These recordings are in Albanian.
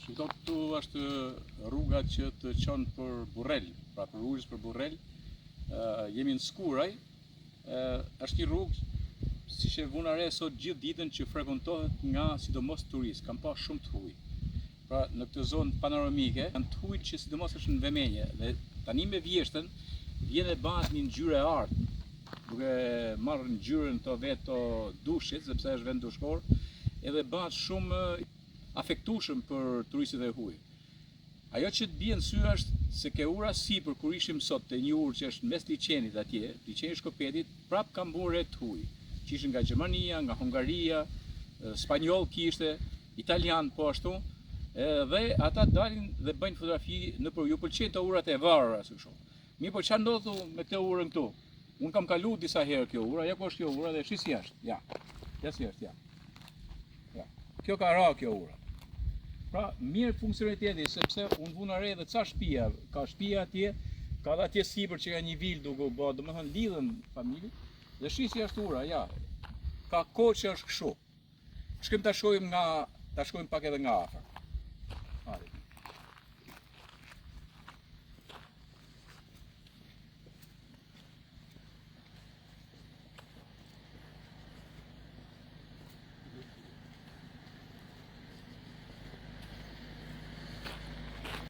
Shiko, këtu është rruga që të çon për Burrel, pra për rrugës për Burrel. Jemi në Skuraj. Është një rrugë, siç e vuna re sot gjithë ditën, që frekuentohet nga sidomos turistë, kanë pas shumë të huj. Pra në këtë zonë panoramike kanë të huj që sidomos është në vëmendje, dhe tani me vjeshtën vjen e bëhet një ngjyrë e artë, duke marrë ngjyrën të vetë dushit, sepse është vend dushkor, edhe bëhet shumë afektueshëm për turistët e huj. Ajo që të bie në sy është se ke ura sipër, kur ishim sot te një urë që është mes liçenit atje, liçeni Shkopetit, prap ka mburë të huj, që ishin nga Gjermania, nga Hungaria, spanjoll kishte, italian po ashtu, dhe ata dalin dhe bëjnë fotografi nëpër, ju pëlqejnë të urat e varura ashtu shumë. Mirë, po çfarë ndodhu me këtë urën këtu? Unë kam kaluar disa herë kjo ura, ja ku është kjo ura dhe shis jashtë, ja. Ja si është, ja. Ja. Kjo ka ra kjo ura. Pra, mirë funksionaliteti, sepse unë vuna re dhe ca shtëpia, ka shtëpia atje, ka dhe atje sipër që ka një vilë duke u bë, domethënë lidhen familje, dhe shisi jashtë ura, ja. Ka kohë që është kështu. Shkim ta shkojmë pak edhe nga afër. Hajde.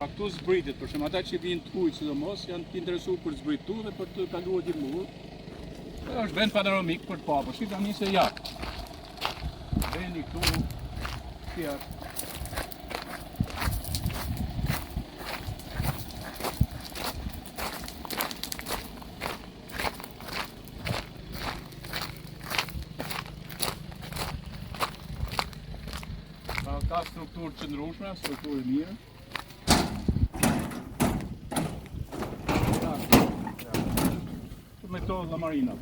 Këtu zbritet, për shembull ata që vinë të huj sidomos janë të interesuar për zbritu dhe për të kaluar një mur. Është vend panoramik për të parë, shit tani se ja. Vendi këtu si është. Ka strukturë qëndrueshme, strukturë mirë. Me këto lamarina.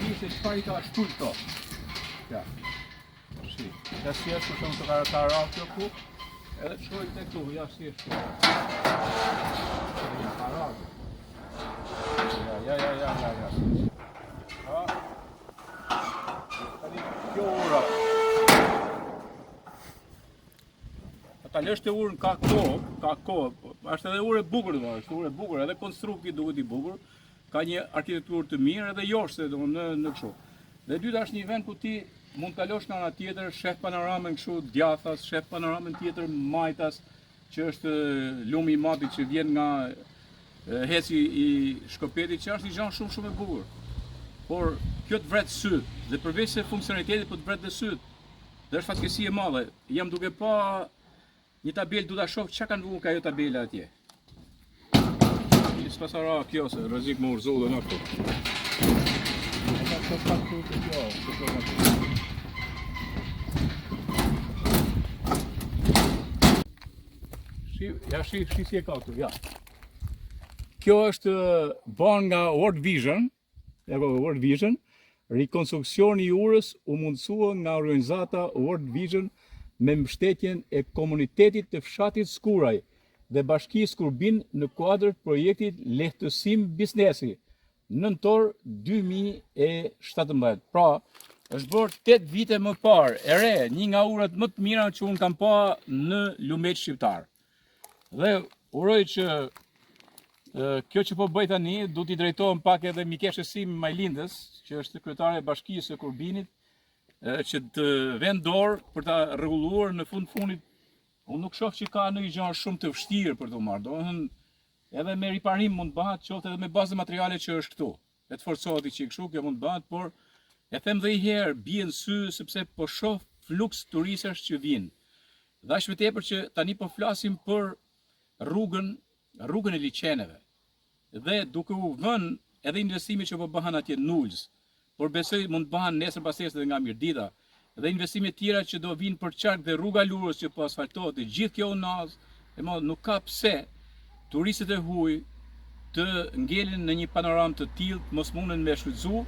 Një se çfarë i ka shtu këto. Ja. Shi. Ja si është për shumë të ka kjo ku, edhe të shkojnë të këtu, ja si është. Ja. Kjo ura. Ta lësh të urën ka kohë, është edhe urë e bukur, është urë e bukur, edhe konstrukti duket i bukur, ka një arkitekturë të mirë edhe joshse në kështu. Dhe dyta është një vend ku ti mund të kalosh nga ana tjetër, sheh panoramën kështu djathtas, sheh panoramën tjetër Majtas, që është lumi i Matit që vjen nga heci i Shkopetit, që është një gjë shumë e bukur. Por kjo të vret syt, dhe përveç se funksionaliteti po të vret dhe syt. Dhe është fatkeqësi e madhe. Jam duke pa një tabelë, du ta shoh çka kanë vënë ka ajo tabela atje. S'pas ra kjo se rrezik më urzu dhe në këtu. Shi si e ka këtu, ja. Kjo është bën nga World Vision, rikonstruksioni i urës u mundsua nga organizata World Vision me mbështetjen e komunitetit të fshatit Skuraj dhe bashkisë Skurbin në kuadër të projektit Lehtësim Biznesi, nëntor 2017. Pra, është bërë 8 vite më parë, e re, një nga urat më të mira që unë kam pa në lumet shqiptar. Dhe uroj që kjo që po bëj tani, du t'i drejtohem pak edhe mikeshës sim Majlindës, që është kryetare e bashkisë së Kurbinit, që të vend dorë për ta rregulluar në fundit. Unë nuk shoh që ka ndonjë gjë shumë të vështirë për të marrë. Domethënë, edhe me riparim mund bëhet, qoftë edhe me bazë materiale që është këtu. E të forcohet që kështu, kjo mund bëhet, por e them edhe një herë, bie në sy sepse po shoh fluks turistësh që vinë. Dhe aq më tepër që tani po flasim për rrugën e liçeneve. Dhe duke u vënë edhe investimet që po bëhen atje në Ulës, por besoj mund bëhen nesër pasnesër edhe nga Mirdita, dhe investime tjera që do vinë për qark dhe rruga Lurës që po asfaltohet, dhe gjithë kjo unazë, nuk ka pse turistët e huj të ngelin në një panoramë të tillë, mos munden me shfrytzu,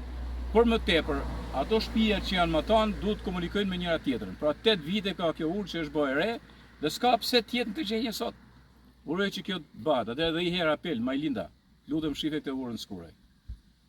por më tepër, ato shtëpia që janë më tanë duhet të komunikojnë me njëra tjetrën. Pra 8 vite ka kjo urë që është bërë e re, dhe s'ka pse të jetë në këtë gjendje sot. Uroj që kjo të bëhet, atë edhe një herë apel, Majlinda, lutem shife këtë urën Skuraj.